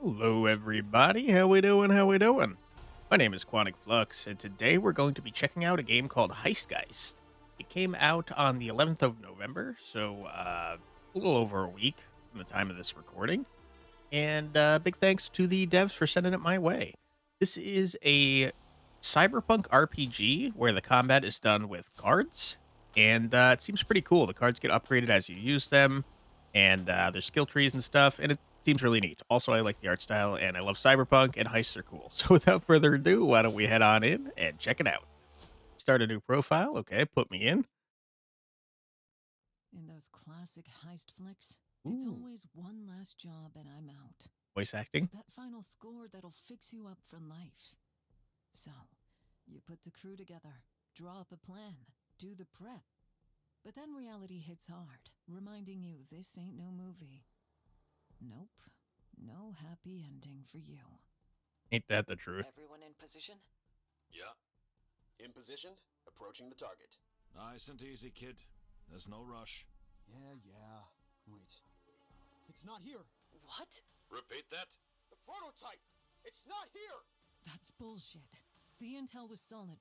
Hello, everybody. How we doing? How we doing? My name is Quantic Flux, and today we're going to be checking out a game called HeistGeist. It came out on the 11th of November, so a little over a week from the time of this recording. And big thanks to the devs for sending it my way. This is a Cyberpunk RPG where the combat is done with cards, and it seems pretty cool. The cards get upgraded as you use them, and there's skill trees and stuff, and it seems really neat. Also, I like the art style, and I love Cyberpunk, and heists are cool. So without further ado, why don't we head on in and check it out? Start a new profile. Okay, put me in. In those classic heist flicks, it's Ooh, always one last job and I'm out. voice acting. That final score that'll fix you up for life. So, you put the crew together, draw up a plan, do the prep. But then reality hits hard, reminding you this ain't no movie. Nope, no happy ending for you. Ain't that the truth? Everyone in position? Yeah. In position, approaching the target. Nice and easy, kid. There's no rush. Yeah. Wait. It's not here. What? Repeat that. The prototype! It's not here! That's bullshit. The intel was solid.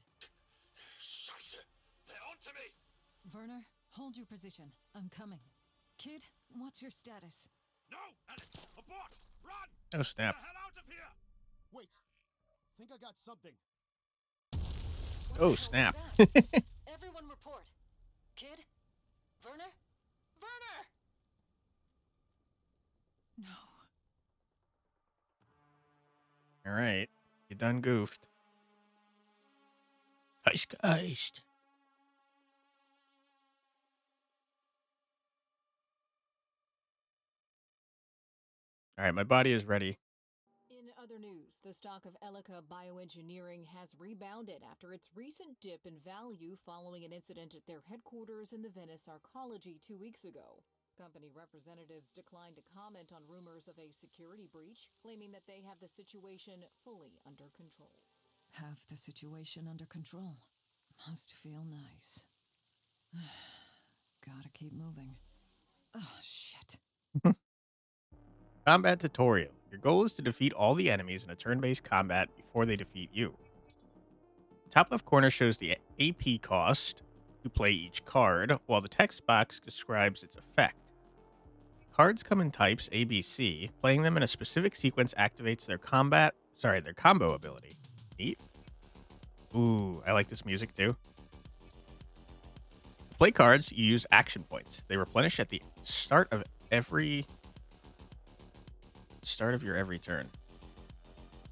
Scheiße! They're onto me! Werner, hold your position. I'm coming. Kid, what's your status? No, Alex! Abort! Run! Oh, snap. Get the hell out of here! Wait. Think I got something. What Oh, the hell was snap. that? Everyone report. Kid? Werner? Werner! No. All right. You done goofed. HeistGeist. All right, my body is ready. In other news, the stock of Elica Bioengineering has rebounded after its recent dip in value following an incident at their headquarters in the Venice Arcology 2 weeks ago. Company representatives declined to comment on rumors of a security breach, claiming that they have the situation fully under control. Have the situation under control. Must feel nice. Gotta keep moving. Oh, shit. Combat tutorial. Your goal is to defeat all the enemies in a turn-based combat before they defeat you. Top left corner shows the AP cost to play each card, while the text box describes its effect. Cards come in types ABC. Playing them in a specific sequence activates their combo ability. Neat. Ooh, I like this music too. To play cards, you use action points. They replenish at the start of your every turn.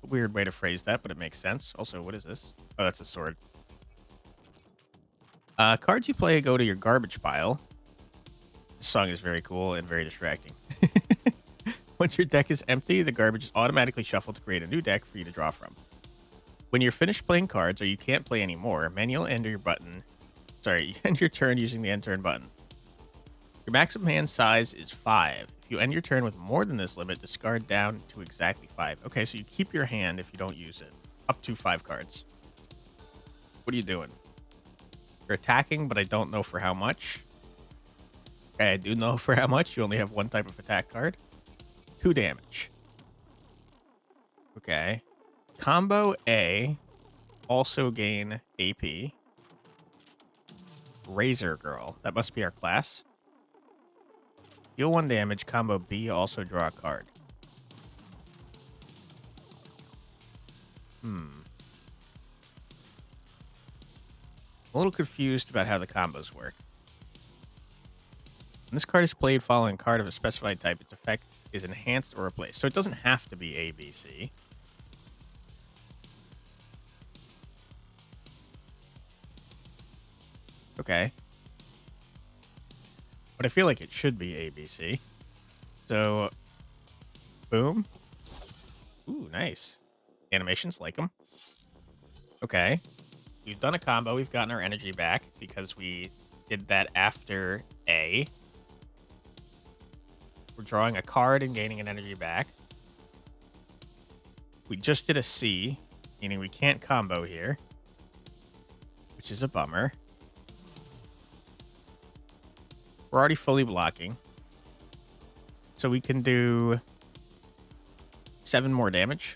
A weird way to phrase that, but it makes sense. Also, what is this? Oh, that's a sword. Cards you play go to your garbage pile. This song is very cool and very distracting. Once your deck is empty, the garbage is automatically shuffled to create a new deck for you to draw from. When you're finished playing cards or you can't play anymore, manual end your button. Sorry, you end your turn using the end turn button. Your maximum hand size is 5. If you end your turn with more than this limit, discard down to exactly 5. Okay, so you keep your hand if you don't use it. Up to 5 cards. What are you doing? You're attacking, but I don't know for how much. Okay, I do know for how much. You only have one type of attack card. 2 damage. Okay. Combo A. Also gain AP. Razor Girl. That must be our class. Deal 1 damage. Combo B. Also draw a card. I'm a little confused about how the combos work. When this card is played following a card of a specified type, its effect is enhanced or replaced. So it doesn't have to be ABC. Okay. But I feel like it should be ABC. So, boom. Ooh, nice. Animations, like them. Okay. We've done a combo. We've gotten our energy back because we did that after A. We're drawing a card and gaining an energy back. We just did a C, meaning we can't combo here, which is a bummer. We're already fully blocking. So we can do 7 more damage.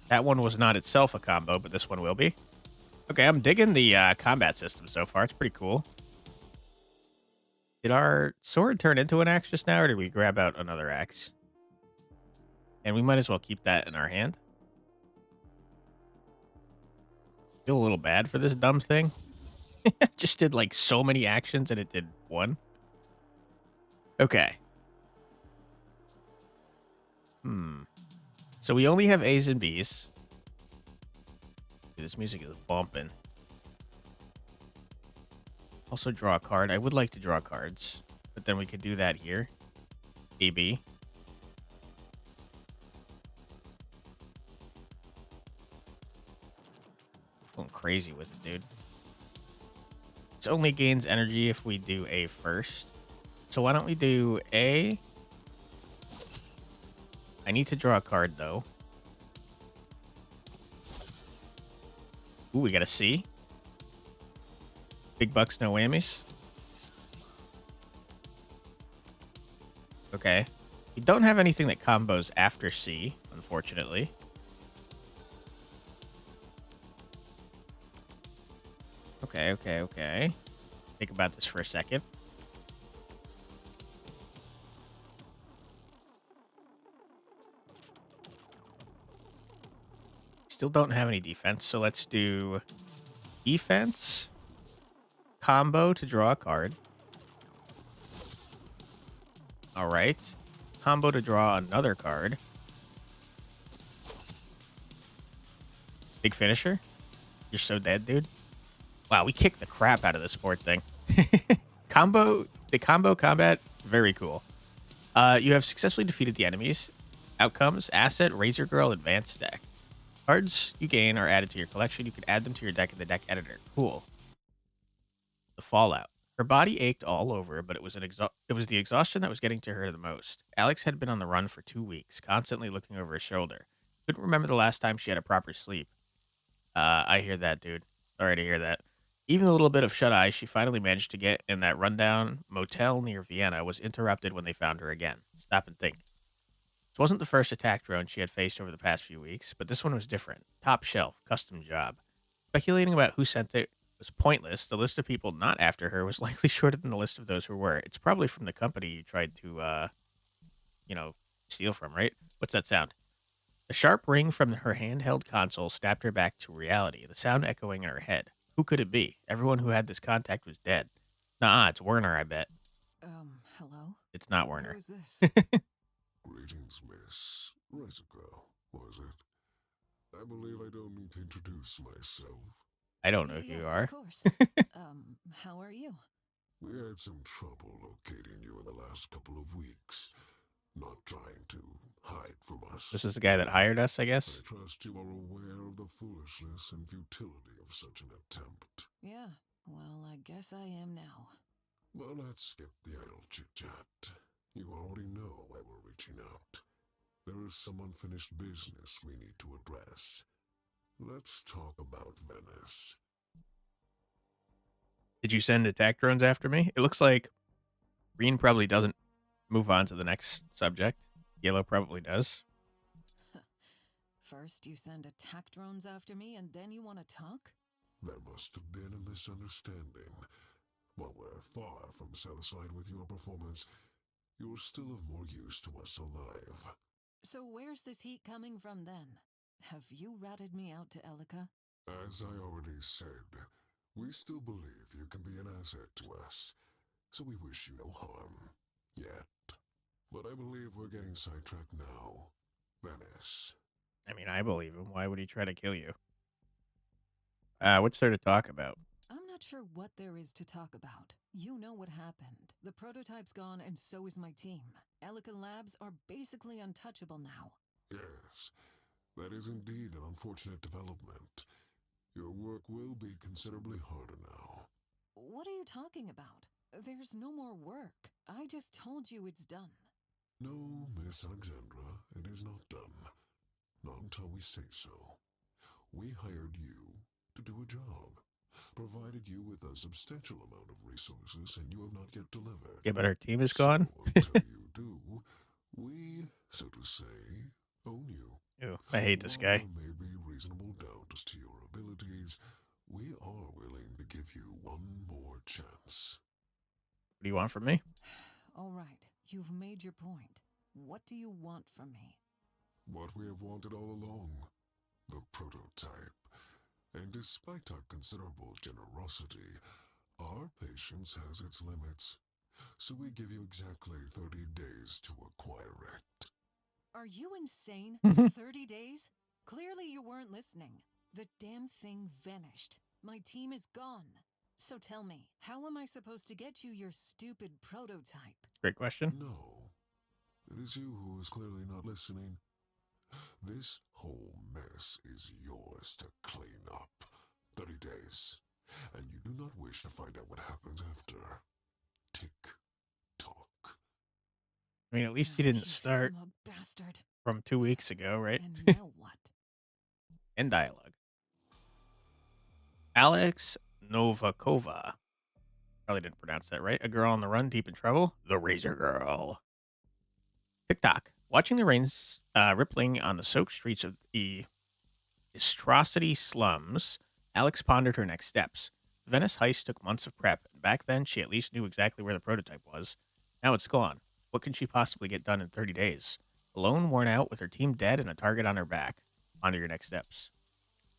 That one was not itself a combo, but this one will be. Okay, I'm digging the combat system so far. It's pretty cool. Did our sword turn into an axe just now, or did we grab out another axe? And we might as well keep that in our hand. Feel a little bad for this dumb thing. Just did like so many actions and it did one. Okay. So we only have A's and B's. Dude, this music is bumping. Also draw a card. I would like to draw cards, but then we could do that here. AB. Going crazy with it, dude. It only gains energy if we do A first. So why don't we do A? I need to draw a card, though. Ooh, we got a C. Big bucks, no whammies. Okay. We don't have anything that combos after C, unfortunately. Okay. Think about this for a second. Still don't have any defense, so let's do defense, combo to draw a card. All right. Combo to draw another card. Big finisher. You're so dead, dude. Wow, we kicked the crap out of this sport thing. The combo combat, very cool. You have successfully defeated the enemies. Outcomes, asset, Razor Girl, advanced deck. Cards you gain are added to your collection. You can add them to your deck in the deck editor. Cool. The fallout. Her body ached all over, but it was the exhaustion that was getting to her the most. Alex had been on the run for 2 weeks, constantly looking over her shoulder. Couldn't remember the last time she had a proper sleep. I hear that, dude. Sorry to hear that. Even the little bit of shut-eye she finally managed to get in that rundown motel near Vienna was interrupted when they found her again. Stop and think. This wasn't the first attack drone she had faced over the past few weeks, but this one was different. Top shelf, custom job. Speculating about who sent it was pointless. The list of people not after her was likely shorter than the list of those who were. It's probably from the company you tried to, steal from, right? What's that sound? A sharp ring from her handheld console snapped her back to reality, the sound echoing in her head. Who could it be? Everyone who had this contact was dead. Nah, it's Werner, I bet. Hello? It's not Werner. Who is this? Greetings, Miss Girl, was it? I believe I don't need to introduce myself. I don't know who Yes, you are. Of course. How are you? We had some trouble locating you in the last couple of weeks. Not trying to hide from us. This is the guy that hired us, I guess? I trust you are aware of the foolishness and futility of such an attempt. Yeah, well, I guess I am now. But let's skip the idle chit-chat. You already know why we're reaching out. There is some unfinished business we need to address. Let's talk about Venice. Did you send attack drones after me? It looks like green probably doesn't move on to the next subject. Yellow probably does. First you send attack drones after me, and then you want to talk? There must have been a misunderstanding. While we're far from satisfied with your performance, you're still of more use to us alive. So where's this heat coming from then? Have you ratted me out to Elika? As I already said, we still believe you can be an asset to us, so we wish you no harm. Yet. But I believe we're getting sidetracked now. Venice. I mean, I believe him. Why would he try to kill you? What's there to talk about? I'm not sure what there is to talk about. You know what happened. The prototype's gone, and so is my team. Elika Labs are basically untouchable now. Yes, that is indeed an unfortunate development. Your work will be considerably harder now. What are you talking about? There's no more work. I just told you it's done. No, Miss Alexandra, it is not done. Not until we say so. We hired you to do a job. Provided you with a substantial amount of resources, and you have not yet delivered. Yeah, but our team is gone. So, until you do, we so to say, own you. Ew, I hate this While guy. there may be reasonable doubt as to your abilities, we are willing to give you one more chance. What do you want from me? All right, you've made your point. What do you want from me? What we have wanted all along, the prototype. And despite our considerable generosity, our patience has its limits. So we give you exactly 30 days to acquire it. Are you insane? 30 days? Clearly you weren't listening. The damn thing vanished. My team is gone. So tell me, how am I supposed to get you your stupid prototype? Great question. No, it is you who is clearly not listening. This whole mess is yours to clean up. 30 days. And you do not wish to find out what happens after. Tick tock. I mean, at least he didn't You start smug bastard. from 2 weeks ago, right? And now what? In dialogue. Alex Novakova. Probably didn't pronounce that right. A girl on the run, deep in trouble. The Razor Girl. TikTok. Watching the rains rippling on the soaked streets of the Atrocity slums, Alex pondered her next steps. The Venice heist took months of prep, and back then she at least knew exactly where the prototype was. Now it's gone. What can she possibly get done in 30 days? Alone, worn out, with her team dead and a target on her back. Ponder your next steps.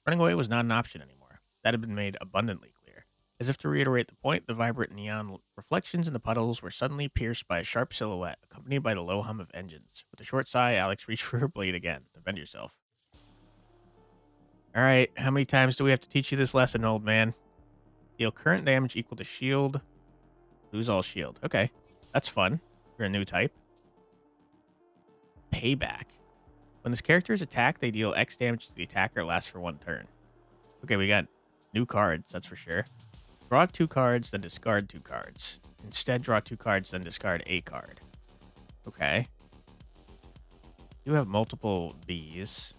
Running away was not an option anymore. That had been made abundantly clear. As if to reiterate the point, the vibrant neon reflections in the puddles were suddenly pierced by a sharp silhouette, accompanied by the low hum of engines. With a short sigh, Alex reached for her blade again. Defend yourself. All right, how many times do we have to teach you this lesson, old man? Deal current damage equal to shield. Lose all shield. Okay, that's fun. You're a new type. Payback. When this character is attacked, they deal X damage to the attacker. Lasts for 1 turn. Okay, we got new cards, that's for sure. Draw 2 cards, then discard 2 cards. Instead, draw 2 cards, then discard a card. Okay. You have multiple Bs.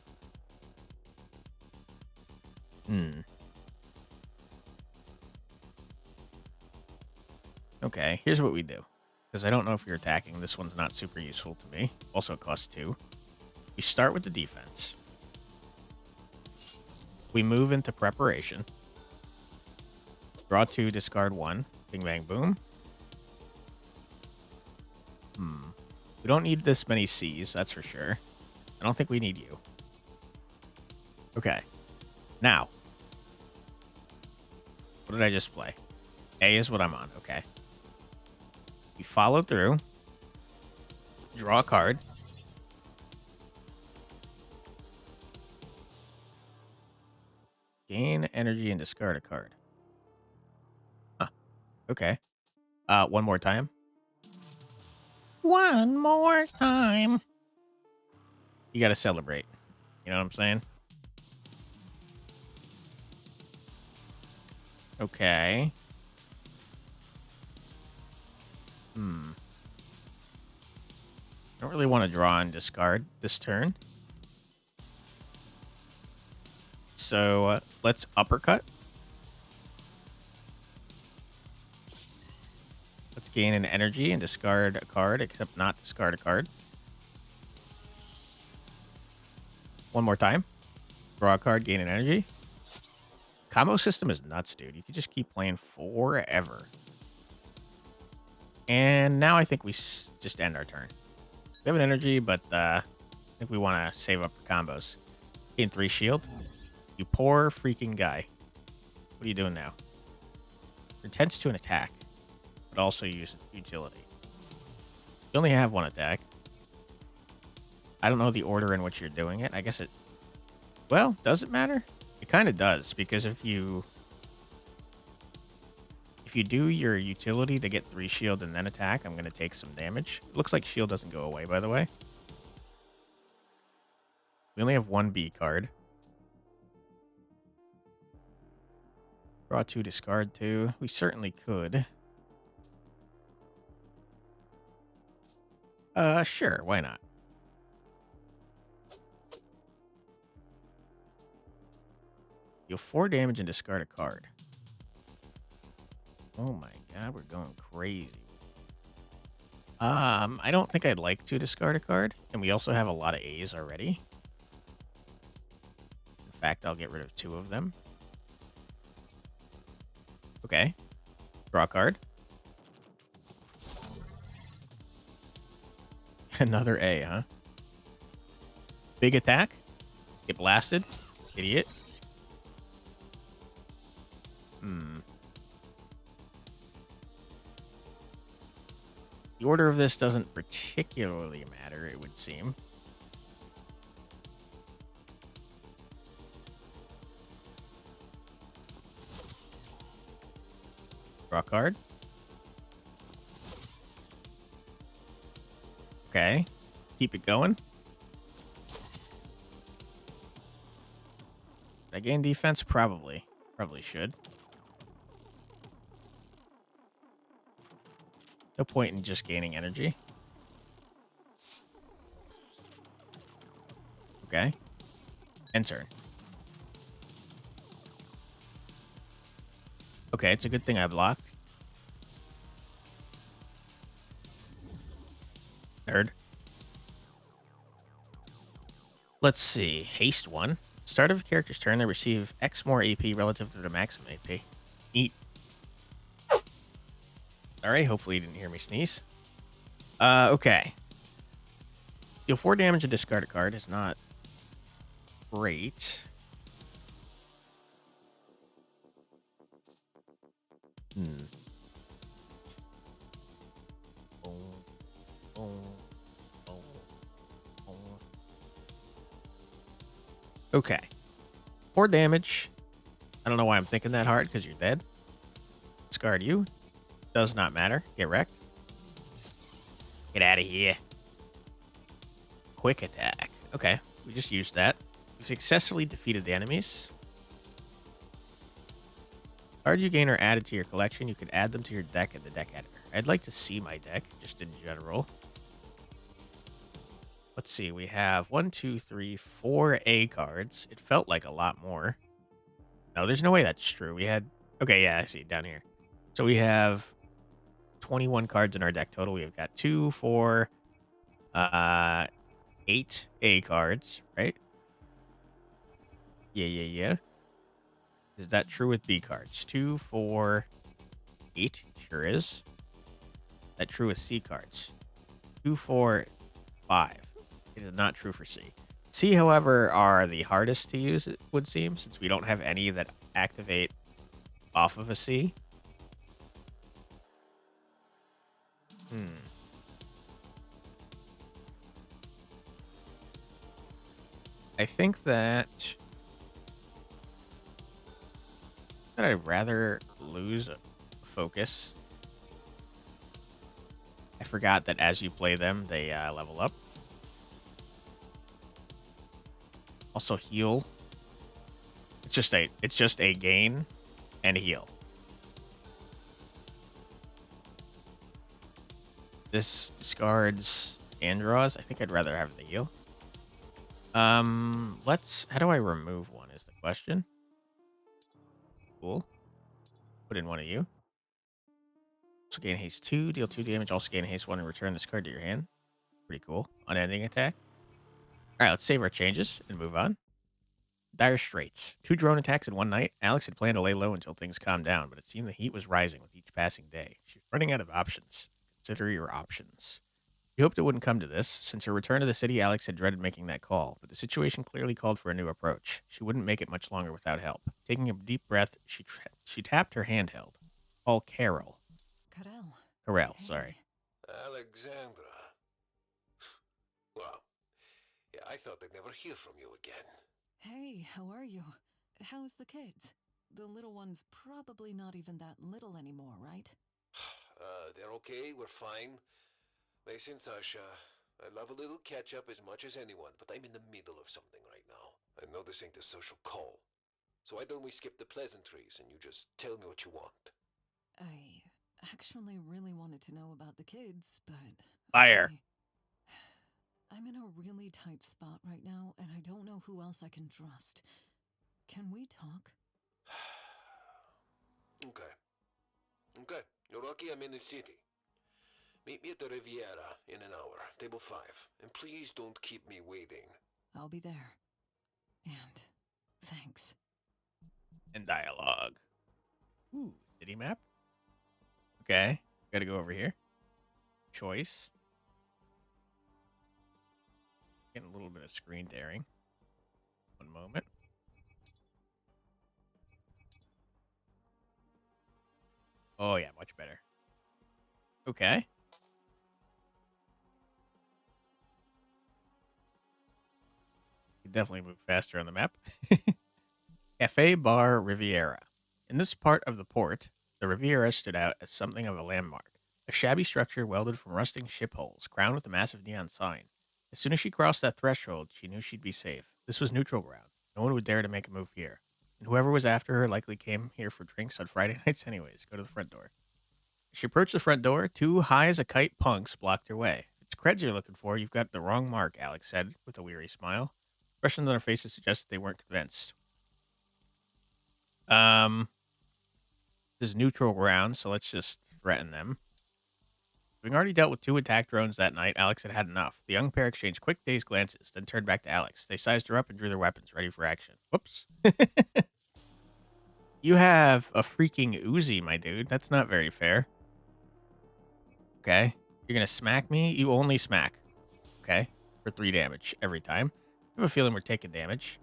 Okay, here's what we do. Because I don't know if you're attacking. This one's not super useful to me. Also, it costs 2. We start with the defense. We move into preparation. Draw 2, discard 1. Bing, bang, boom. We don't need this many Cs, that's for sure. I don't think we need you. Okay. Now. What did I just play? A is what I'm on. Okay. We follow through. Draw a card. Gain energy and discard a card. Huh. Okay. One more time. One more time. You gotta celebrate. You know what I'm saying? Okay. I don't really want to draw and discard this turn. So let's uppercut. Let's gain an energy and discard a card, except not discard a card. One more time. Draw a card, gain an energy. Combo system is nuts, dude. You can just keep playing forever. And now I think we just end our turn. We have an energy, but I think we want to save up for combos. Gain 3 shield. You poor freaking guy. What are you doing now? Pretends to an attack, but also use utility. You only have 1 attack. I don't know the order in which you're doing it. I guess it... Well, does it matter? It kind of does, because if you do your utility to get 3 shield and then attack, I'm going to take some damage. It looks like shield doesn't go away, by the way. We only have 1 B card. Draw 2, discard 2. We certainly could. Sure, why not? Deal 4 damage and discard a card. Oh my god, we're going crazy. I don't think I'd like to discard a card, and we also have a lot of A's already. In fact, I'll get rid of 2 of them. Okay. Draw a card. Another A, huh? Big attack. Get blasted. Idiot. The order of this doesn't particularly matter, it would seem. Draw a card. Okay. Keep it going. Did I gain defense? Probably. Probably should. No point in just gaining energy. Okay. End turn. Okay, it's a good thing I blocked. Nerd. Let's see. Haste 1. Start of a character's turn, they receive X more AP relative to the maximum AP. Neat. Sorry, hopefully you didn't hear me sneeze. Okay. Deal 4 damage and discard a card is not great. Okay. 4 damage. I don't know why I'm thinking that hard, because you're dead. Discard you. Does not matter. Get wrecked. Get out of here. Quick attack. Okay, we just used that. We've successfully defeated the enemies. Cards you gain are added to your collection. You could add them to your deck in the deck editor. I'd like to see my deck, just in general. Let's see, we have 1, 2, 3, 4 A cards. It felt like a lot more. No, there's no way that's true. We had... Okay, yeah, I see it down here. So we have 21 cards in our deck total. We've got 2, 4, 8 A cards, right? Yeah. Is that true with B cards? 2, 4, 8. Sure is. Is that true with C cards? 2, 4, 5. It is not true for C. C, however, are the hardest to use, it would seem, since we don't have any that activate off of a C. I think that I'd rather lose focus. I forgot that as you play them, they level up. Also heal. It's just a gain and a heal. This discards and draws. I think I'd rather have the heal. How do I remove one is the question. Cool. Put in one of you. Also gain haste 2, deal 2 damage, also gain haste 1 and return this card to your hand. Pretty cool. Unending attack. Alright, let's save our changes and move on. Dire Straits. 2 drone attacks in one night. Alex had planned to lay low until things calmed down, but it seemed the heat was rising with each passing day. She was running out of options. Consider your options. She hoped it wouldn't come to this. Since her return to the city, Alex had dreaded making that call, but the situation clearly called for a new approach. She wouldn't make it much longer without help. Taking a deep breath, she tapped her handheld. Call Karel. Karel, sorry. Alexandra. Well, yeah, I thought I'd never hear from you again. Hey, how are you? How's the kids? The little one's probably not even that little anymore, right? They're okay, we're fine. Listen, Sasha, I love a little catch-up as much as anyone, but I'm in the middle of something right now. I know this ain't a social call. So why don't we skip the pleasantries and you just tell me what you want? I actually really wanted to know about the kids, but... Fire. I'm in a really tight spot right now, and I don't know who else I can trust. Can we talk? Okay. You're lucky I'm in the city. Meet me at the Riviera in an hour, table 5. And please don't keep me waiting. I'll be there. And thanks. And dialogue. Ooh, city map. Okay, gotta go over here. Choice. Getting a little bit of screen tearing. One moment. Oh yeah, much better. Okay. You definitely move faster on the map. Cafe Bar Riviera. In this part of the port, the Riviera stood out as something of a landmark. A shabby structure welded from rusting ship hulls, crowned with a massive neon sign. As soon as she crossed that threshold, she knew she'd be safe. This was neutral ground. No one would dare to make a move here. And whoever was after her likely came here for drinks on Friday nights anyways. Go to the front door. As she approached the front door, two high-as-a-kite punks blocked her way. It's creds you're looking for. You've got the wrong mark, Alex said, with a weary smile. Expressions on their faces suggested they weren't convinced. This is neutral ground, so let's just threaten them. Having already dealt with 2 attack drones that night, Alex had had enough. The young pair exchanged quick, dazed glances, then turned back to Alex. They sized her up and drew their weapons, ready for action. Whoops. You have a freaking Uzi, my dude. That's not very fair. Okay. You're gonna smack me? You only smack. Okay. For 3 damage every time. I have a feeling we're taking damage.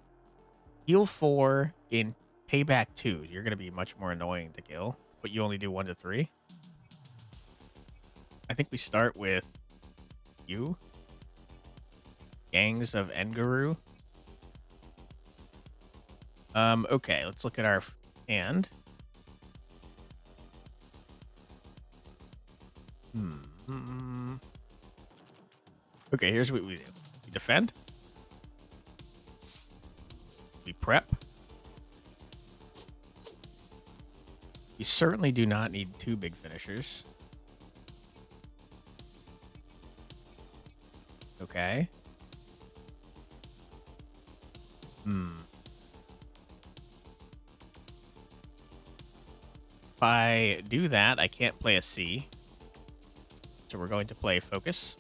Heal 4, gain payback 2. You're gonna be much more annoying to kill, but you only do 1 to 3. I think we start with you. Gangs of Engaru. Okay, let's look at our hand. Okay, here's what we do. We defend. We prep. We certainly do not need 2 big finishers. Okay. If I do that, I can't play a C. So we're going to play Focus.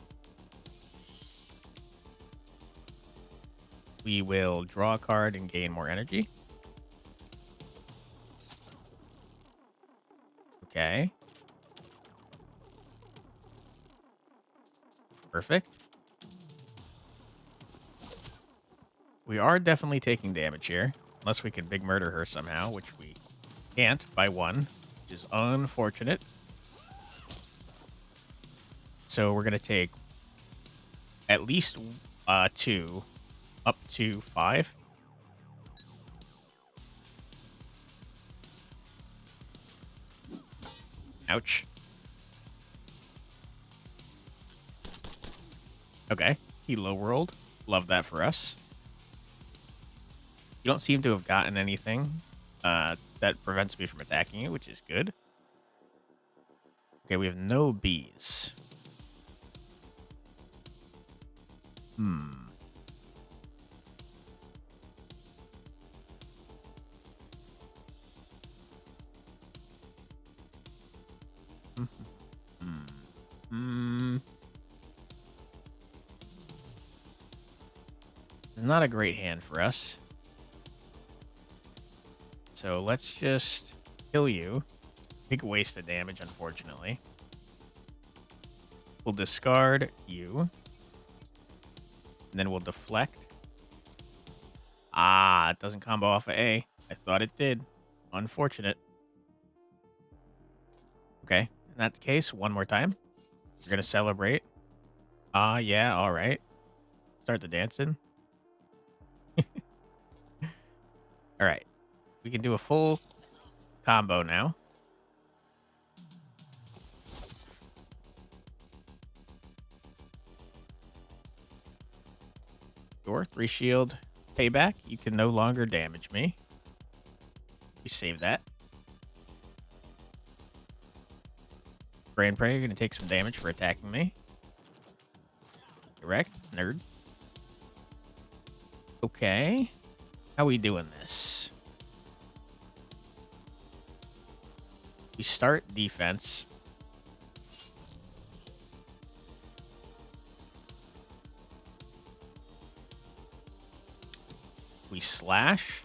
We will draw a card and gain more energy. Okay. Perfect. We are definitely taking damage here. Unless we can big murder her somehow, which we can't by 1, which is unfortunate. So we're going to take at least 2, up to 5. Ouch. Okay. He low rolled. Love that for us. You don't seem to have gotten anything that prevents me from attacking you, which is good. Okay, we have no bees. It's not a great hand for us. So let's just kill you. Big waste of damage, unfortunately. We'll discard you. And then we'll deflect. Ah, it doesn't combo off of A. I thought it did. Unfortunate. Okay, in that case, one more time. We're going to celebrate. Ah, yeah, all right. Start the dancing. All right. We can do a full combo now. Sure, 3 shield payback. You can no longer damage me. We save that. Brain Prey, you're going to take some damage for attacking me. Correct, nerd. Okay. How we doing this? We start defense. We slash.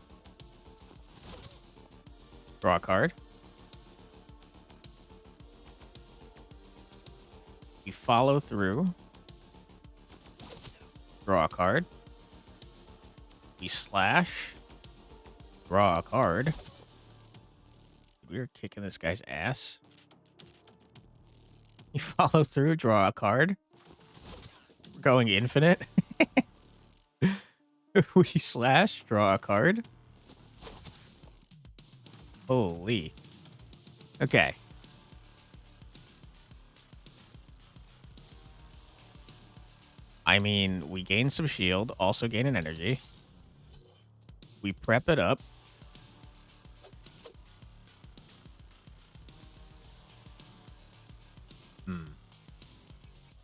Draw a card. We follow through. Draw a card. We slash. Draw a card. We are kicking this guy's ass. We follow through, draw a card. We're going infinite. We slash, draw a card. Holy. Okay. I mean, we gain some shield, also gain an energy. We prep it up.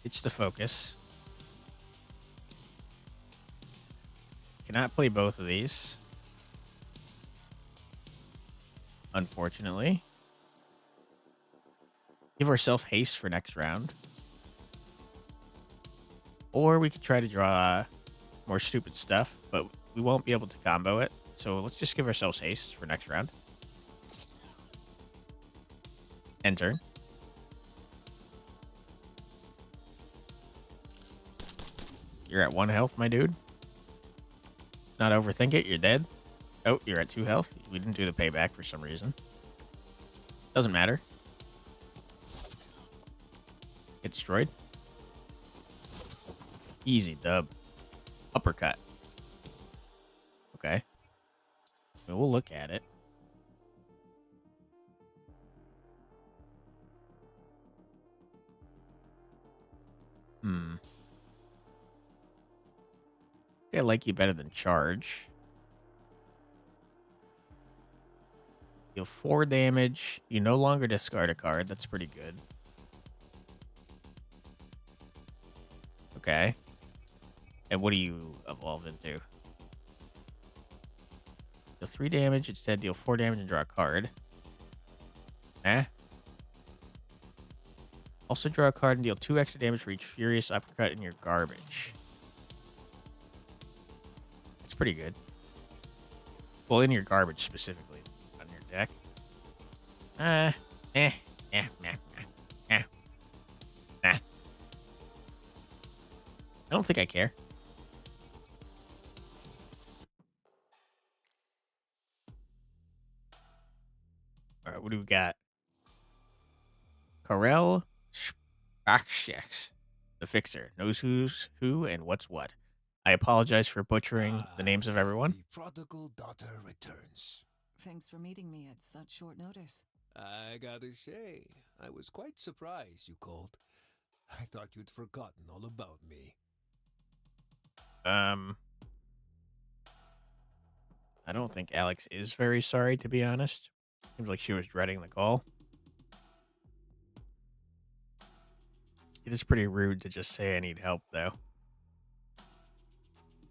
It's the focus. Cannot play both of these. Unfortunately. Give ourselves haste for next round. Or we could try to draw more stupid stuff, but we won't be able to combo it. So let's just give ourselves haste for next round. End turn. You're at 1 health, my dude. Not overthink it, you're dead. Oh, you're at 2 health. We didn't do the payback for some reason. Doesn't matter. Get destroyed. Easy dub. Uppercut. Okay. We'll look at it. I like you better than charge. Deal 4 damage. You no longer discard a card. That's pretty good. Okay. And what do you evolve into? Deal 3 damage. Instead, deal 4 damage and draw a card. Also draw a card and deal 2 extra damage for each Furious Uppercut in your garbage. It's pretty good. Well, in your garbage specifically. On your deck. Nah. I don't think I care. Alright, what do we got? Karel Spacheks, the Fixer, knows who's who and what's what. I apologize for butchering the names of everyone. The prodigal daughter returns. Thanks for meeting me at such short notice. I gotta say, I was quite surprised you called. I thought you'd forgotten all about me. I don't think Alex is very sorry, to be honest. Seems like she was dreading the call. It is pretty rude to just say I need help, though.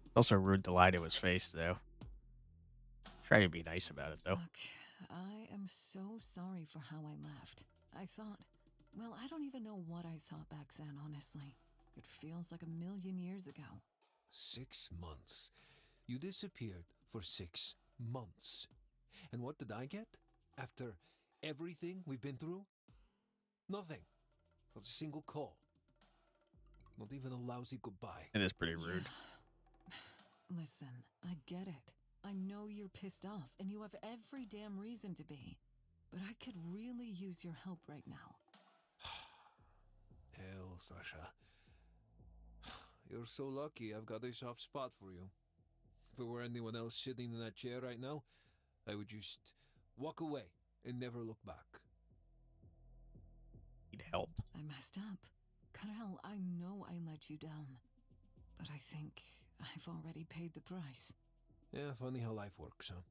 It's also rude to lie to his face, though. Try to be nice about it, though. Look, I am so sorry for how I left. I thought, well, I don't even know what I thought back then, honestly. It feels like 1,000,000 years ago. 6 months. You disappeared for 6 months. And what did I get? After everything we've been through? Nothing. Not a single call. Not even a lousy goodbye. It is pretty rude. Yeah. Listen, I get it. I know you're pissed off, and you have every damn reason to be. But I could really use your help right now. Hell, Sasha. You're so lucky I've got a soft spot for you. If it were anyone else sitting in that chair right now, I would just walk away and never look back. Need help. I messed up. Karel, I know I let you down. But I think I've already paid the price. Yeah, funny how life works, huh?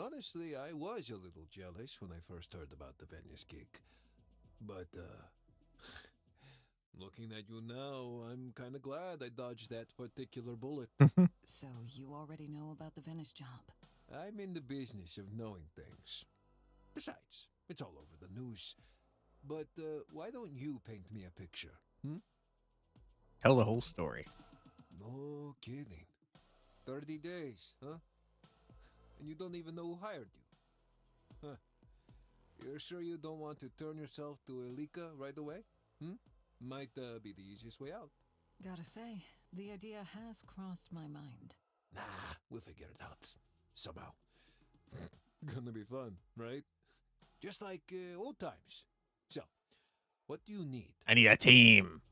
Honestly, I was a little jealous when I first heard about the Venice gig. But, looking at you now, I'm kinda glad I dodged that particular bullet. So you already know about the Venice job? I'm in the business of knowing things. Besides, it's all over the news. But, why don't you paint me a picture, Tell the whole story. No kidding. 30 days, huh? And you don't even know who hired you. Huh. You're sure you don't want to turn yourself to Elika right away? Might be the easiest way out. Gotta say, the idea has crossed my mind. Nah, we'll figure it out. Somehow. Gonna be fun, right? Just like old times. So, what do you need? I need a team.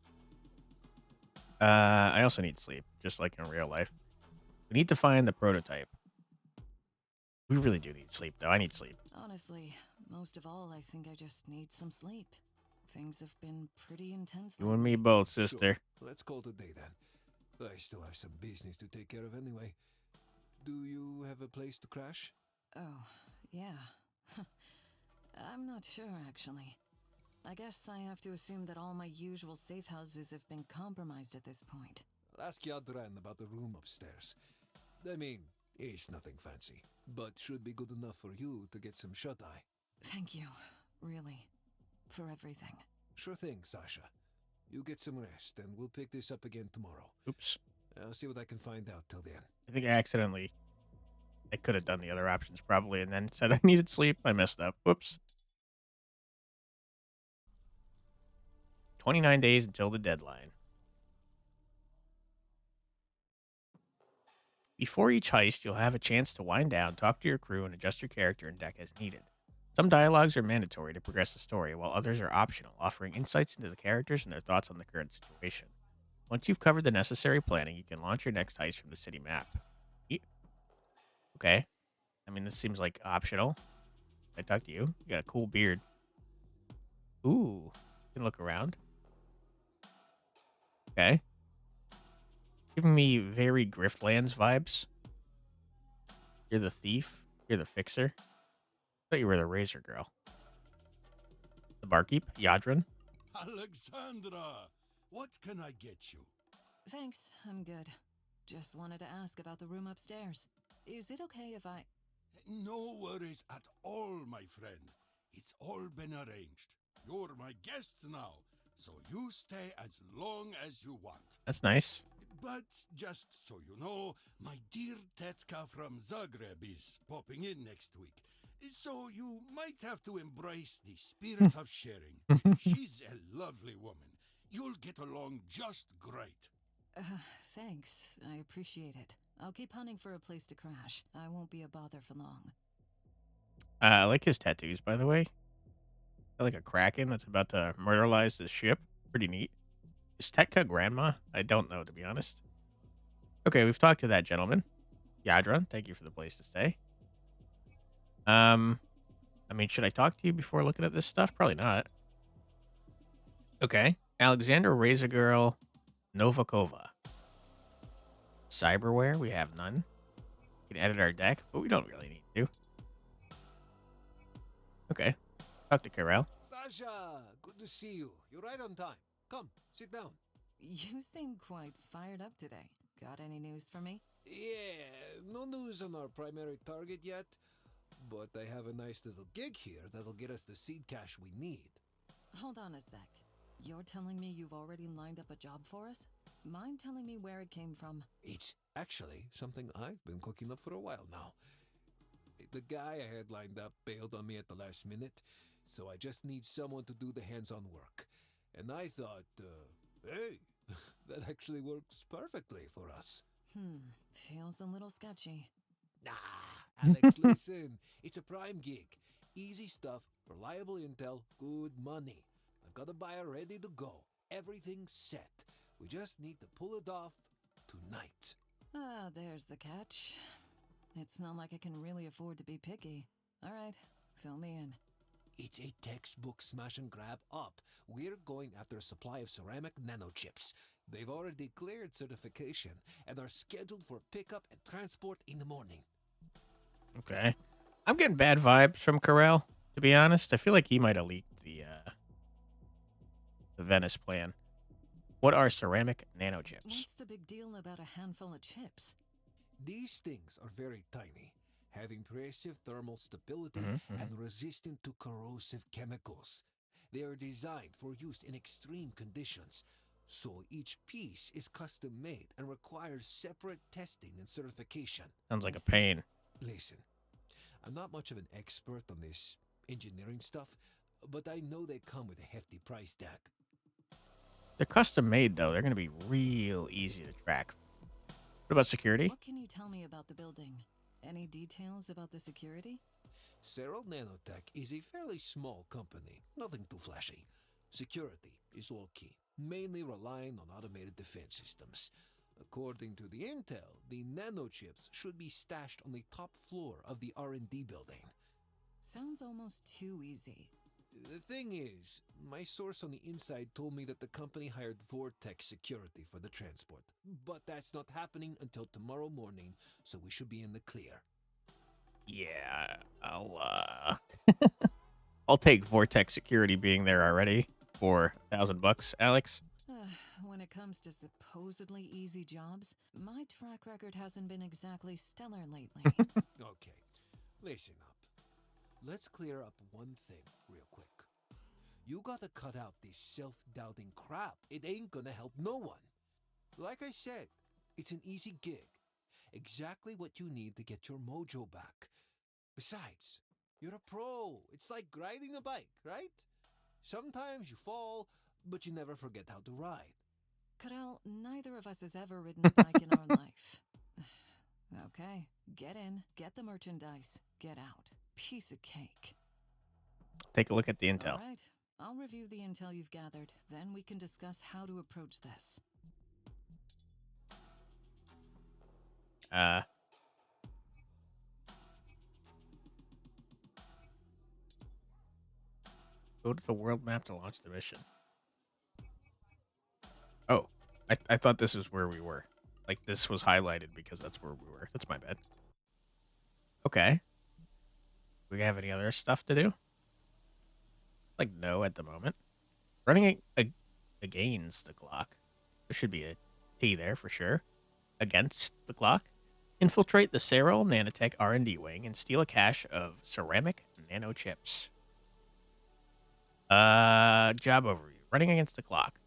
I also need sleep, just like in real life. We need to find the prototype. We really do need sleep, though. I need sleep. Honestly, most of all, I think I just need some sleep. Things have been pretty intense. You and me both, sister. Sure. Let's call today then. I still have some business to take care of anyway. Do you have a place to crash? Oh, yeah. I'm not sure, actually. I guess I have to assume that all my usual safe houses have been compromised at this point. I'll ask Yadran about the room upstairs. I mean, it's nothing fancy, but should be good enough for you to get some shut-eye. Thank you, really, for everything. Sure thing, Sasha. You get some rest, and we'll pick this up again tomorrow. Oops. I'll see what I can find out till then. I think I could have done the other options probably and then said I needed sleep. I messed up. Whoops. 29 days until the deadline. Before each heist, you'll have a chance to wind down, talk to your crew, and adjust your character and deck as needed. Some dialogues are mandatory to progress the story, while others are optional, offering insights into the characters and their thoughts on the current situation. Once you've covered the necessary planning, you can launch your next heist from the city map. Okay. I mean, this seems like optional. I talk to you. You got a cool beard. Ooh. You can look around. Okay. Giving me very Griftlands vibes. You're the thief. You're the fixer. I thought you were the razor girl. The barkeep, Yadran. Alexandra, what can I get you? Thanks, I'm good. Just wanted to ask about the room upstairs. Is it okay if I... No worries at all, my friend. It's all been arranged. You're my guest now, so you stay as long as you want. That's nice. But just so you know, my dear Tetka from Zagreb is popping in next week. So you might have to embrace the spirit of sharing. She's a lovely woman. You'll get along just great. Thanks. I appreciate it. I'll keep hunting for a place to crash. I won't be a bother for long. I like his tattoos, by the way. I like a kraken that's about to murderize his ship. Pretty neat. Is Tetka grandma? I don't know, to be honest. Okay, we've talked to that gentleman. Yadran, thank you for the place to stay. I mean, should I talk to you before looking at this stuff? Probably not. Okay. Alexandra, Razor Girl, Novakova. Cyberware, we have none. We can edit our deck, but we don't really need to. Okay. Talk to Karel. Sasha, good to see you. You're right on time. Come, sit down. You seem quite fired up today. Got any news for me? Yeah, no news on our primary target yet, but I have a nice little gig here that'll get us the seed cash we need. Hold on a sec. You're telling me you've already lined up a job for us? Mind telling me where it came from? It's actually something I've been cooking up for a while now. The guy I had lined up bailed on me at the last minute, so I just need someone to do the hands-on work. And I thought, hey, that actually works perfectly for us. Feels a little sketchy. Nah, Alex, listen. It's a prime gig. Easy stuff, reliable intel, good money. I've got a buyer ready to go. Everything's set. We just need to pull it off tonight. Ah, there's the catch. It's not like I can really afford to be picky. All right, fill me in. It's a textbook smash and grab up. We're going after a supply of ceramic nanochips. They've already cleared certification and are scheduled for pickup and transport in the morning. Okay. I'm getting bad vibes from Karel, to be honest. I feel like he might have leaked the Venice plan. What are ceramic nanochips? What's the big deal about a handful of chips? These things are very tiny, having impressive thermal stability and resistant to corrosive chemicals. They are designed for use in extreme conditions. So each piece is custom made and requires separate testing and certification. Sounds like I a see. pain. Listen, I'm not much of an expert on this engineering stuff, but I know they come with a hefty price tag. They're custom made, though. They're going to be real easy to track. What about security? What can you tell me about the building? Any details about the security? Cyril Nanotech is a fairly small company, nothing too flashy. Security is low-key, mainly relying on automated defense systems. According to the intel, the nanochips should be stashed on the top floor of the R&D building. Sounds almost too easy. The thing is, my source on the inside told me that the company hired Vortex Security for the transport. But that's not happening until tomorrow morning, so we should be in the clear. Yeah, I'll take Vortex Security being there already for $1,000, Alex. When it comes to supposedly easy jobs, my track record hasn't been exactly stellar lately. Okay, listen up. Let's clear up one thing real quick. You gotta cut out this self-doubting crap. It ain't gonna help no one. Like I said, it's an easy gig. Exactly what you need to get your mojo back. Besides, you're a pro. It's like riding a bike, right? Sometimes you fall, but you never forget how to ride. Karel, neither of us has ever ridden a bike in our life. Okay, get in, get the merchandise, get out. Piece of cake. Take a look at the intel. All right, I'll review the intel you've gathered. Then we can discuss how to approach this. Go to the world map to launch the mission. Oh, I thought this was where we were. Like, this was highlighted because that's where we were. That's my bad. Okay. We have any other stuff to do? Like, no at the moment. Running against the clock. There should be a T there for sure. Against the clock. Infiltrate the Cyril Nanotech R&D wing and steal a cache of ceramic nanochips. Job overview. Running against the clock.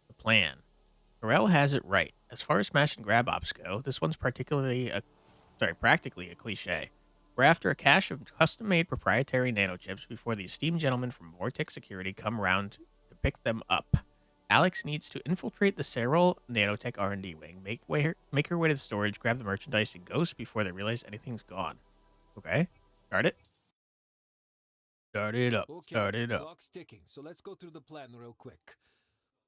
The plan. Karel has it right. As far as smash and grab ops go, this one's practically a cliche. We're after a cache of custom-made proprietary nanochips before the esteemed gentlemen from Vortex Security come around to pick them up. Alex needs to infiltrate the Cyril Nanotech R&D wing, make her way to the storage, grab the merchandise, and ghost before they realize anything's gone. Okay, start it. Start it up. Okay, Start it up. clock's ticking, so let's go through the plan real quick.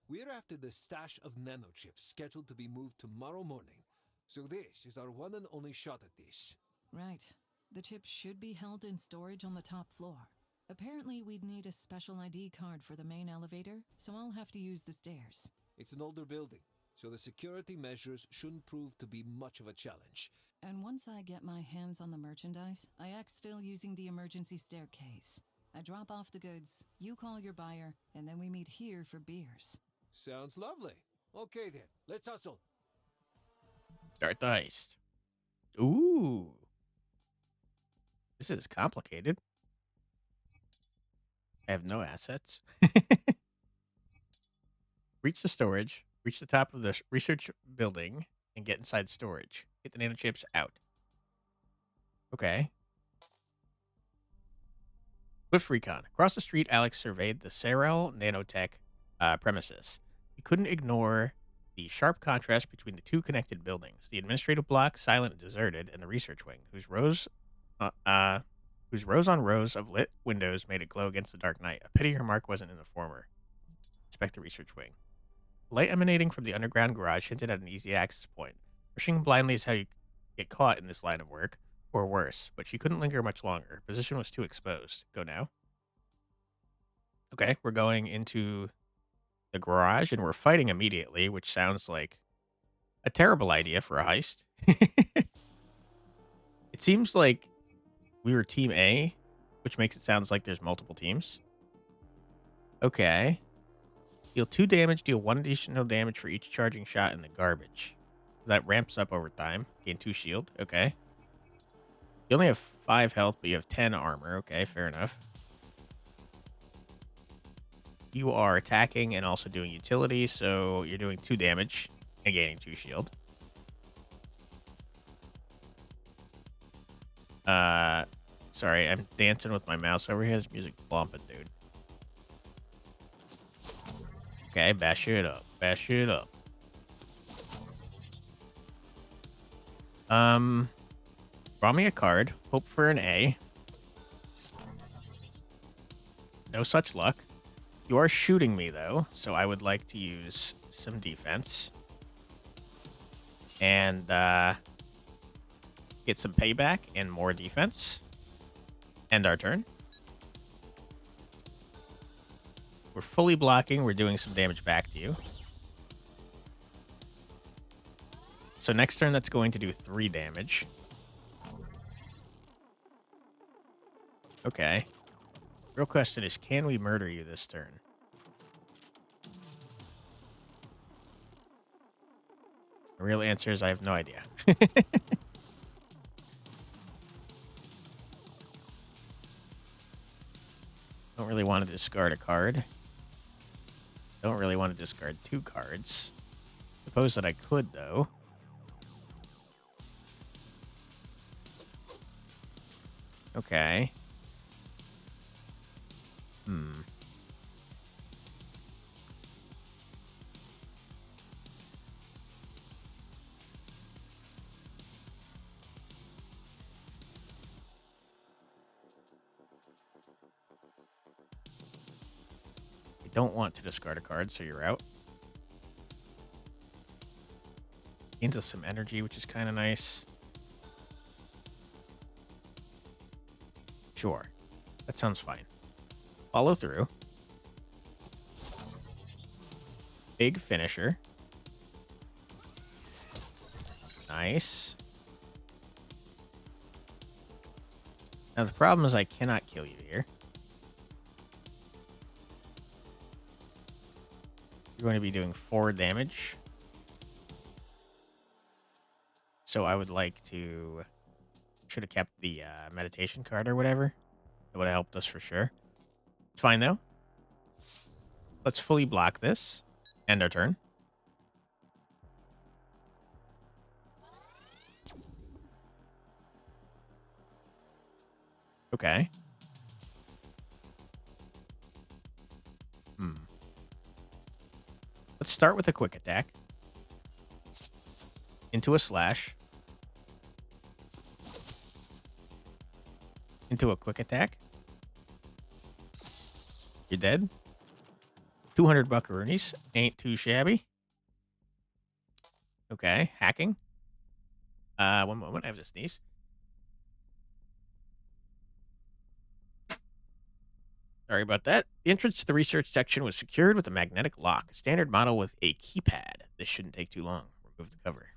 We're after the stash of nanochips scheduled to be moved tomorrow morning. So this is our one and only shot at this. Right. The chips should be held in storage on the top floor. Apparently, we'd need a special ID card for the main elevator, so I'll have to use the stairs. It's an older building, so the security measures shouldn't prove to be much of a challenge. And once I get my hands on the merchandise, I exfil using the emergency staircase. I drop off the goods, you call your buyer, and then we meet here for beers. Sounds lovely. Okay then, let's hustle. Start the heist. Ooh. This is complicated. I have no assets. Reach the storage. Reach the top of the research building and get inside storage. Get the nanochips out. Okay. Swift recon. Across the street, Alex surveyed the Cyril Nanotech premises. He couldn't ignore the sharp contrast between the two connected buildings: the administrative block, silent and deserted, and the research wing, whose rows on rows of lit windows made it glow against the dark night. A pity her mark wasn't in the former. Inspect the research wing. Light emanating from the underground garage hinted at an easy access point. Rushing blindly is how you get caught in this line of work, or worse, but she couldn't linger much longer. Her position was too exposed. Go now. Okay, we're going into the garage, and we're fighting immediately, which sounds like a terrible idea for a heist. It seems like we were Team A, which makes it sound like there's multiple teams. Okay. Deal 2 damage, deal 1 additional damage for each charging shot in the garbage. That ramps up over time. Gain 2 shield. Okay. You only have 5 health, but you have 10 armor. Okay, fair enough. you are attacking and also doing utility, so you're doing 2 damage and gaining 2 shield. Sorry, I'm dancing with my mouse over here. This music bumping, dude. Okay, bash it up. Bash it up. Draw me a card. Hope for an A. No such luck. You are shooting me, though, so I would like to use some defense. And, get some payback and more defense. End our turn. We're fully blocking. We're doing some damage back to you. So next turn, that's going to do 3 damage. Okay. Real question is, can we murder you this turn? The real answer is I have no idea. Don't really want to discard a card. Don't really want to discard 2 cards. Suppose that I could, though. Okay. I don't want to discard a card, so you're out. Gains us some energy, which is kind of nice. Sure. That sounds fine. Follow through. Big finisher. Nice. Now the problem is I cannot kill you here. You're going to be doing 4 damage. So I would like to... Should have kept the meditation card or whatever. That would have helped us for sure. It's fine, though. Let's fully block this. End our turn. Okay. Let's start with a quick attack. Into a slash. Into a quick attack. You're dead. 200 buckaroonies. Ain't too shabby. Okay, hacking. One moment, I have to sneeze. Sorry about that. The entrance to the research section was secured with a magnetic lock, a standard model with a keypad. This shouldn't take too long. Remove the cover.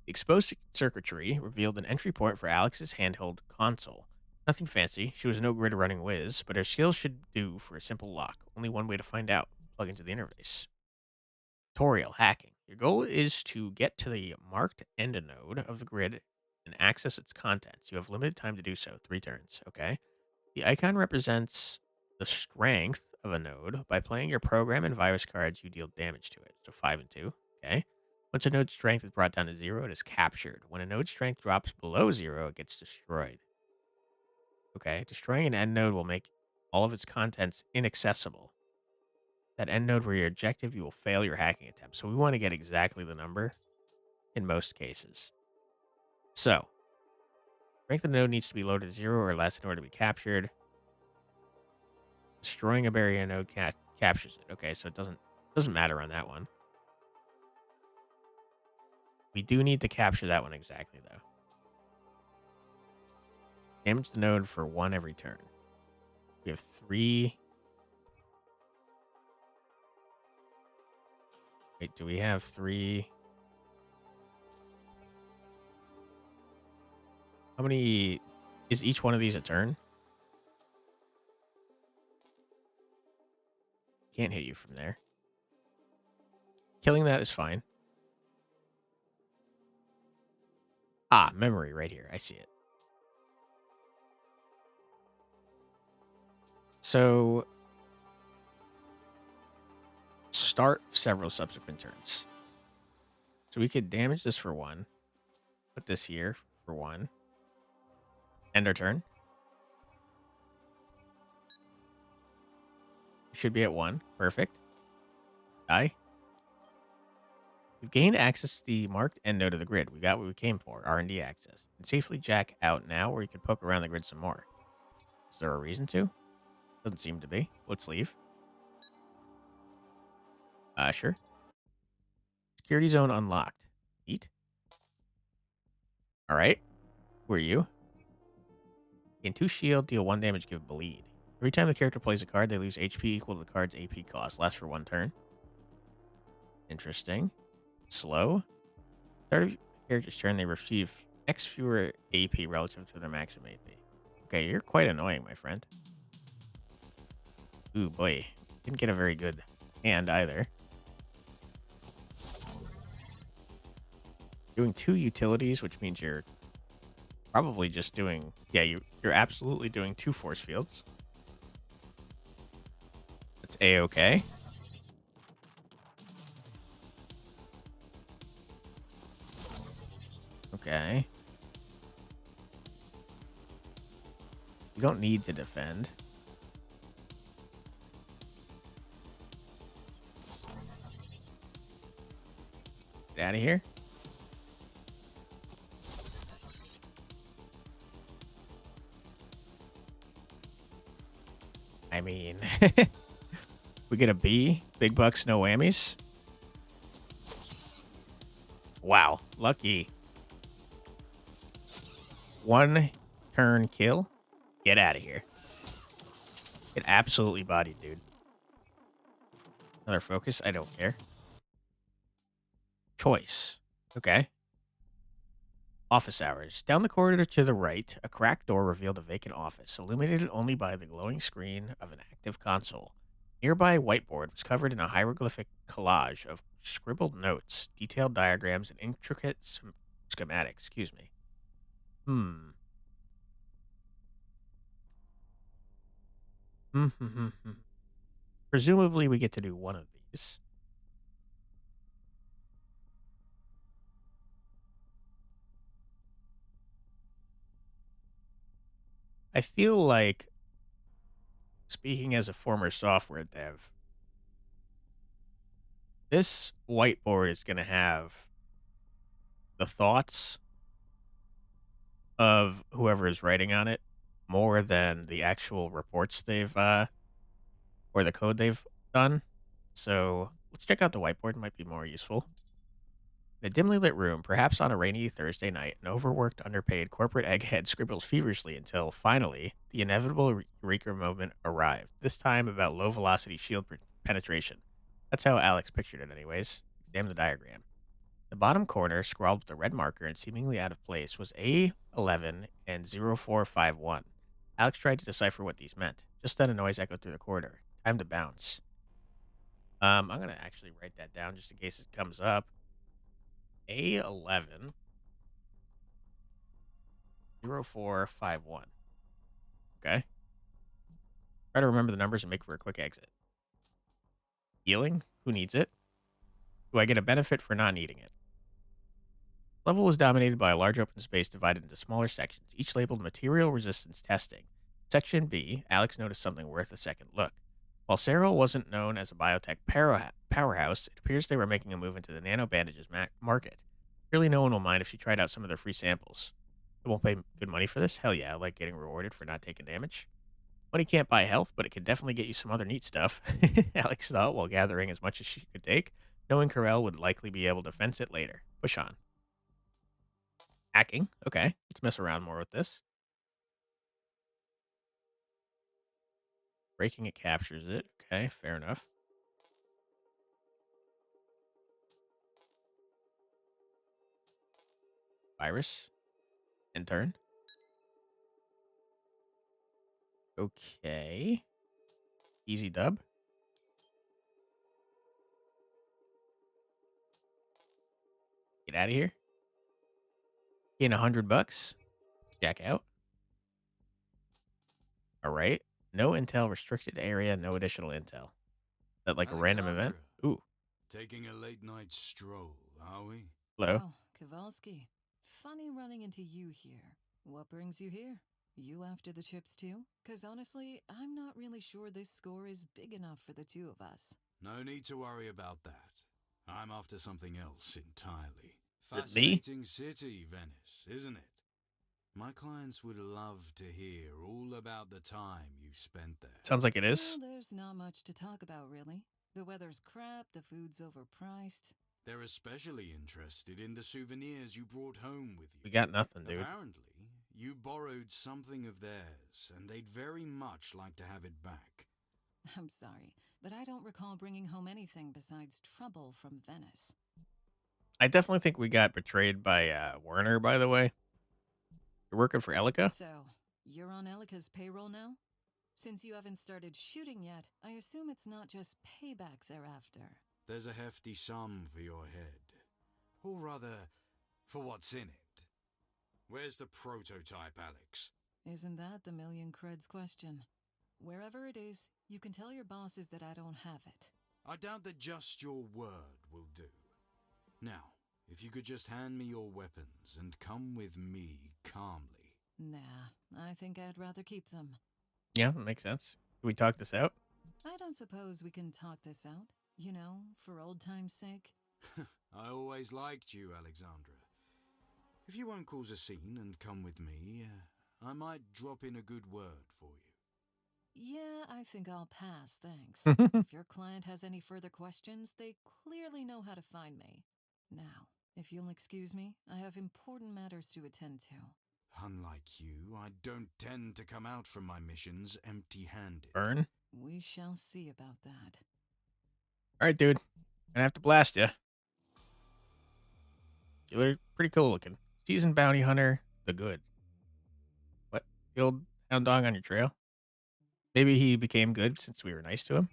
The exposed circuitry revealed an entry point for Alex's handheld console. Nothing fancy. She was no grid running whiz, but her skills should do for a simple lock. Only one way to find out. Plug into the interface. Tutorial hacking. Your goal is to get to the marked end node of the grid and access its contents. You have limited time to do so. 3 turns. Okay. The icon represents the strength of a node. By playing your program and virus cards, you deal damage to it. So 5 and 2. Okay. Once a node's strength is brought down to 0, it is captured. When a node's strength drops below 0, it gets destroyed. Okay. Destroying an end node will make all of its contents inaccessible. That end node were your objective, you will fail your hacking attempt. So we want to get exactly the number in most cases. So, strength of the node needs to be loaded to 0 or less in order to be captured. Destroying a barrier node captures it. Okay, so it doesn't matter on that one. We do need to capture that one exactly, though. Damage the node for 1 every turn. We have 3... Wait, do we have 3? How many... Is each one of these a turn? Can't hit you from there. Killing that is fine. Ah, memory right here. I see it. So... start of several subsequent turns. So we could damage this for 1. Put this here for 1. End our turn. Should be at 1. Perfect. Die. We've gained access to the marked end node of the grid. We got what we came for, R&D access. And safely jack out now, or you can poke around the grid some more. Is there a reason to? Doesn't seem to be. Let's leave. Sure. Security zone unlocked. Neat. Alright. Who are you? Gain 2 shield, deal 1 damage, give bleed. Every time the character plays a card, they lose HP equal to the card's AP cost. Lasts for 1 turn. Interesting. Slow. Start of the character's turn, they receive X fewer AP relative to their maximum AP. Okay, you're quite annoying, my friend. Ooh, boy. Didn't get a very good hand either. Doing 2 utilities, which means you're probably just doing... Yeah, you're absolutely doing 2 force fields. That's A-okay. Okay. You don't need to defend. Get out of here. I mean, we get a B. Big bucks, no whammies. Wow. Lucky. 1 turn kill. Get out of here. Get absolutely bodied, dude. Another focus. I don't care. Choice. Okay. Office hours. Down the corridor to the right, a cracked door revealed a vacant office, illuminated only by the glowing screen of an active console. Nearby whiteboard was covered in a hieroglyphic collage of scribbled notes, detailed diagrams, and intricate schematics. Excuse me. Presumably, we get to do one of these. I feel like, speaking as a former software dev, this whiteboard is going to have the thoughts of whoever is writing on it more than the actual reports they've, or the code they've done. So let's check out the whiteboard. It might be more useful. In a dimly lit room, perhaps on a rainy Thursday night, an overworked, underpaid corporate egghead scribbles feverishly until, finally, the inevitable Eureka moment arrived, this time about low-velocity shield penetration. That's how Alex pictured it anyways. Examine the diagram. The bottom corner, scrawled with a red marker and seemingly out of place, was A11 and 0451. Alex tried to decipher what these meant. Just then a noise echoed through the corridor. Time to bounce. I'm going to actually write that down just in case it comes up. A11 0451. Okay. Try to remember the numbers and make for a quick exit. Healing? Who needs it? Do I get a benefit for not needing it? The level was dominated by a large open space divided into smaller sections, each labeled Material Resistance Testing. Section B, Alex noticed something worth a second look. While Cyril wasn't known as a biotech powerhouse, it appears they were making a move into the nano bandages market. Surely no one will mind if she tried out some of their free samples. They won't pay good money for this? Hell yeah, I like getting rewarded for not taking damage. Money can't buy health, but it can definitely get you some other neat stuff. Alex thought while gathering as much as she could take, knowing Karel would likely be able to fence it later. Push on. Hacking. Okay, let's mess around more with this. Breaking it captures it. Okay, fair enough. Virus. Intern. Okay. Easy dub. Get out of here. Gain $100. Jack out. All right. No intel, restricted area, no additional intel. Is that like a random event? Ooh, Taking a late night stroll, are we? hello. Oh, Kowalski. Funny running into you here. What brings you here? You after the chips too? 'Cause honestly, I'm not really sure this score is big enough for the two of us. No need to worry about that. I'm after something else entirely. Is it me? Fascinating city, Venice, isn't it? My clients would love to hear all about the time you spent there. Sounds like it is. Well, there's not much to talk about, really. The weather's crap, the food's overpriced. They're especially interested in the souvenirs you brought home with you. We got nothing, dude. Apparently, you borrowed something of theirs, and they'd very much like to have it back. I'm sorry, but I don't recall bringing home anything besides trouble from Venice. I definitely think we got betrayed by Werner, by the way. You're working for Elika? So, you're on Elika's payroll now? Since you haven't started shooting yet, I assume it's not just payback thereafter. There's a hefty sum for your head. Or rather, for what's in it. Where's the prototype, Alex? Isn't that the million creds question? Wherever it is, you can tell your bosses that I don't have it. I doubt that just your word will do. Now, if you could just hand me your weapons and come with me calmly. Nah, I think I'd rather keep them. Yeah, that makes sense. Can we talk this out? I don't suppose we can talk this out, you know, for old time's sake. I always liked you, Alexandra. If you won't cause a scene and come with me, I might drop in a good word for you. Yeah, I think I'll pass, thanks. Mm-hmm. If your client has any further questions, they clearly know how to find me. Now, if you'll excuse me, I have important matters to attend to. Unlike you, I don't tend to come out from my missions empty-handed. Burn? We shall see about that. All right, dude. Gonna have to blast you. You look pretty cool looking. Seasoned bounty hunter, the good. What? Killed hound dog on your trail? Maybe he became good since we were nice to him.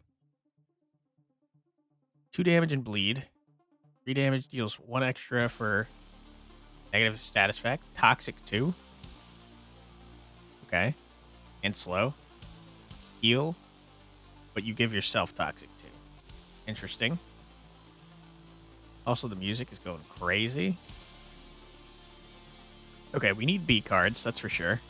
2 damage and bleed. 3 damage deals 1 extra for negative status effect. Toxic 2. Okay. And slow. Heal. But you give yourself toxic 2. Interesting. Also, the music is going crazy. Okay, we need B cards, that's for sure.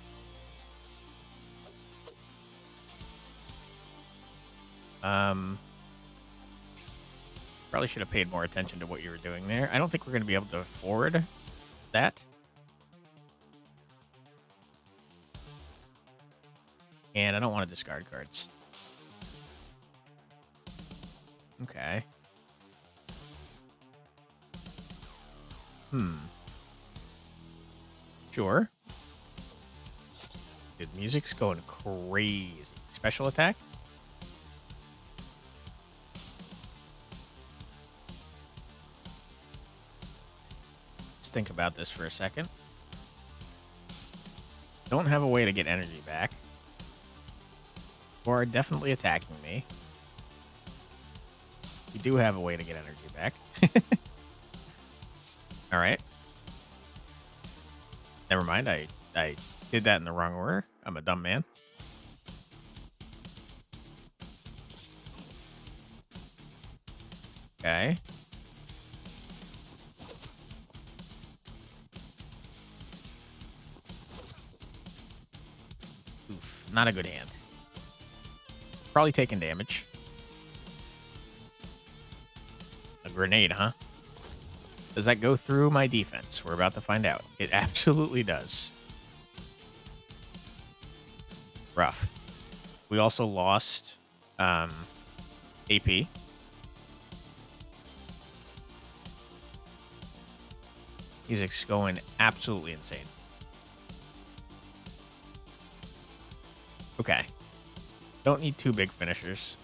Probably should have paid more attention to what you were doing there. I don't think we're going to be able to afford that. And I don't want to discard cards. Okay. Sure. Dude, music's going crazy. Special attack? Let's think about this for a second. Don't have a way to get energy back. Or are definitely attacking me. You do have a way to get energy back. Alright. Never mind, I did that in the wrong order. I'm a dumb man. Okay. Oof, not a good hand. Probably taking damage. A grenade, huh? Does that go through my defense? We're about to find out. It absolutely does. Rough. We also lost AP. Music's going absolutely insane. Okay. Don't need 2 big finishers.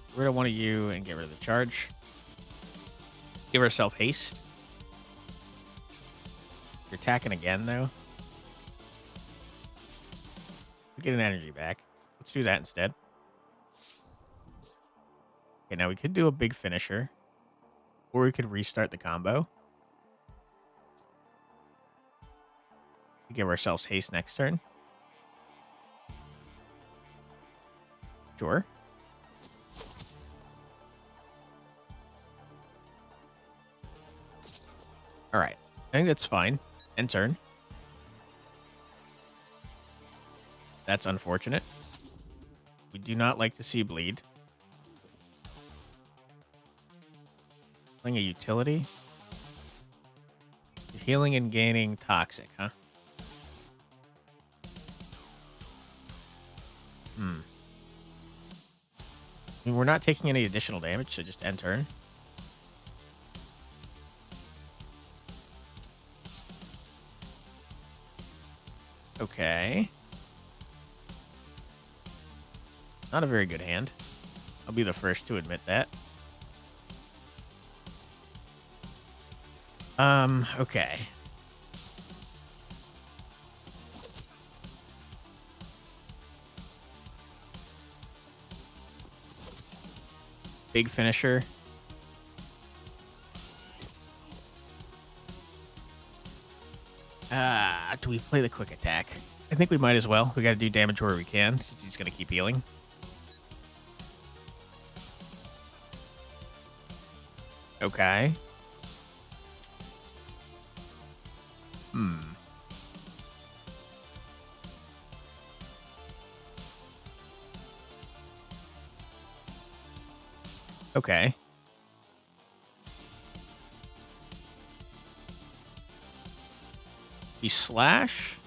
Get rid of one of you and get rid of the charge. Give ourselves haste. You're attacking again, though. We get an energy back. Let's do that instead. Okay, now we could do a big finisher. Or we could restart the combo. Give ourselves haste next turn. Sure. All right. I think that's fine. End turn. That's unfortunate. We do not like to see bleed. Playing a utility. Healing and gaining toxic, huh? I mean, we're not taking any additional damage, so just end turn. Okay. Not a very good hand. I'll be the first to admit that. Okay. Big finisher. Do we play the quick attack? I think we might as well. We got to do damage where we can, since he's going to keep healing. Okay. Okay. We slash.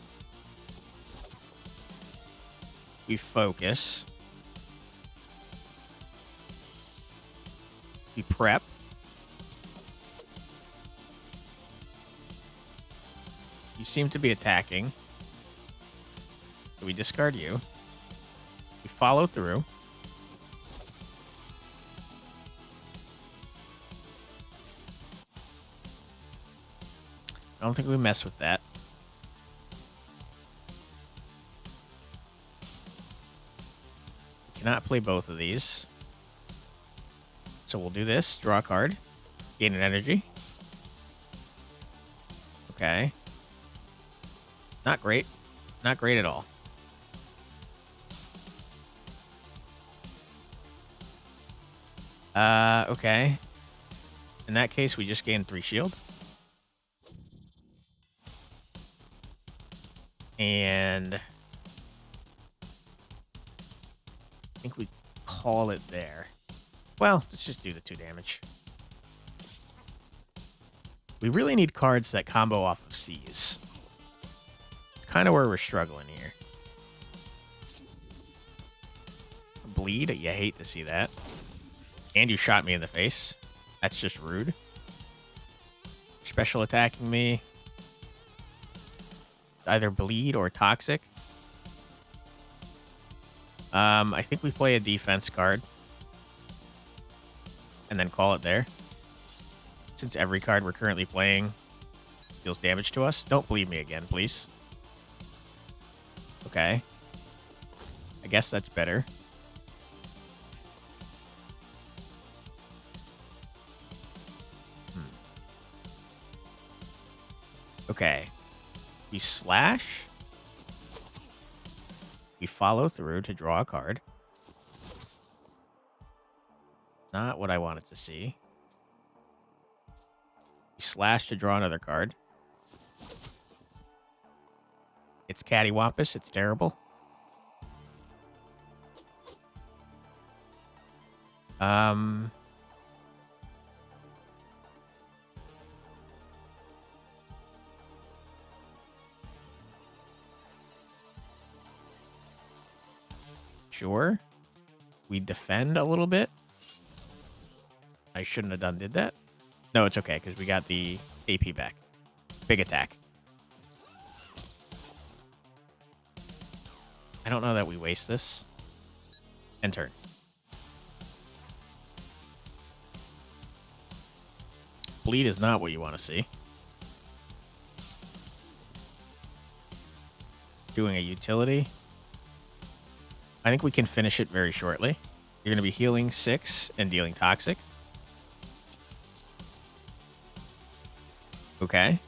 We focus. We prep. You seem to be attacking. So we discard you. We follow through. I don't think we mess with that. We cannot play both of these. So we'll do this. Draw a card. Gain an energy. Okay. Not great. Not great at all. Okay. In that case, we just gain 3 shield. And I think we call it there. Well, let's just do the 2 damage. We really need cards that combo off of C's. Kind of where we're struggling here. Bleed? You hate to see that. And you shot me in the face. That's just rude. Special attacking me. Either bleed or toxic. I think we play a defense card. And then call it there. Since every card we're currently playing deals damage to us. Don't bleed me again, please. Okay. I guess that's better. Okay. We slash. We follow through to draw a card. Not what I wanted to see. We slash to draw another card. It's cattywampus. It's terrible. Sure. We defend a little bit. I shouldn't have did that. No, it's okay, because we got the AP back. Big attack. I don't know that we waste this. End turn. Bleed is not what you want to see. Doing a utility. I think we can finish it very shortly. You're going to be healing 6 and dealing toxic. Okay.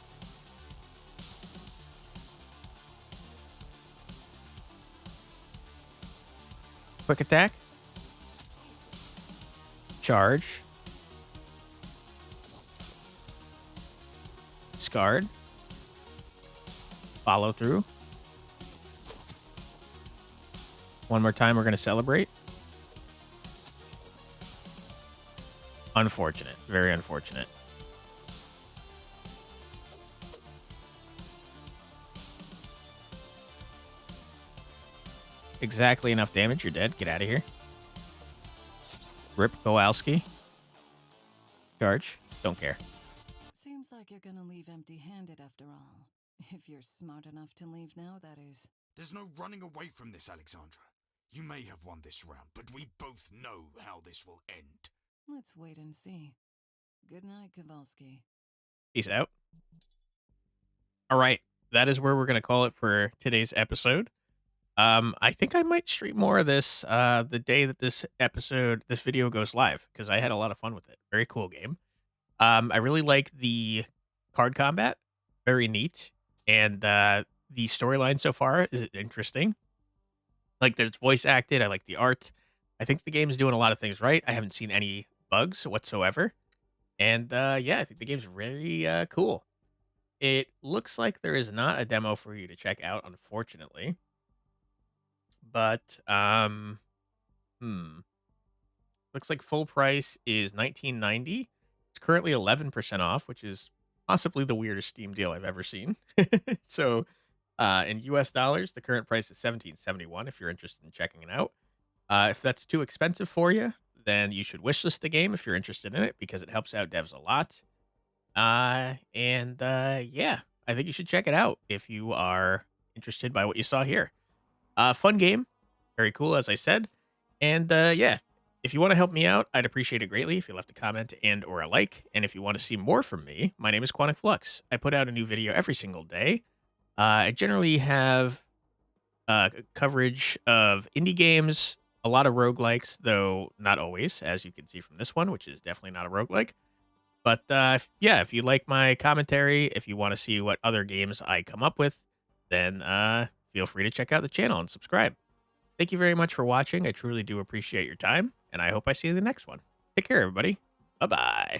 Quick attack. Charge. Scarred. Follow through. One more time, we're going to celebrate. Unfortunate. Very unfortunate. Exactly enough damage. You're dead. Get out of here. Rip Kowalski. Charge. Don't care. Seems like you're gonna leave empty-handed after all. If you're smart enough to leave now, that is. There's no running away from this, Alexandra. You may have won this round, but we both know how this will end. Let's wait and see. Good night, Kowalski. Peace out. All right. That is where we're going to call it for today's episode. I think I might stream more of this the day that this video goes live, because I had a lot of fun with it. Very cool game. I really like the card combat. Very neat. And the storyline so far is interesting. Like, there's voice acted. I like the art. I think the game is doing a lot of things right. I haven't seen any bugs whatsoever. And yeah, I think the game's very cool. It looks like there is not a demo for you to check out, unfortunately. But looks like full price is $19.90. It's currently 11% off, which is possibly the weirdest Steam deal I've ever seen. So, in US dollars, the current price is $17.71 if you're interested in checking it out. If that's too expensive for you, then you should wishlist the game if you're interested in it, because it helps out devs a lot. Yeah, I think you should check it out if you are interested by what you saw here. Fun game. Very cool, as I said. And yeah, if you want to help me out, I'd appreciate it greatly if you left a comment and or a like. And if you want to see more from me, my name is Quantic Flux. I put out a new video every single day. I generally have coverage of indie games, a lot of roguelikes, though not always, as you can see from this one, which is definitely not a roguelike. But yeah, if you like my commentary, if you want to see what other games I come up with, then feel free to check out the channel and subscribe. Thank you very much for watching. I truly do appreciate your time, and I hope I see you in the next one. Take care, everybody. Bye-bye.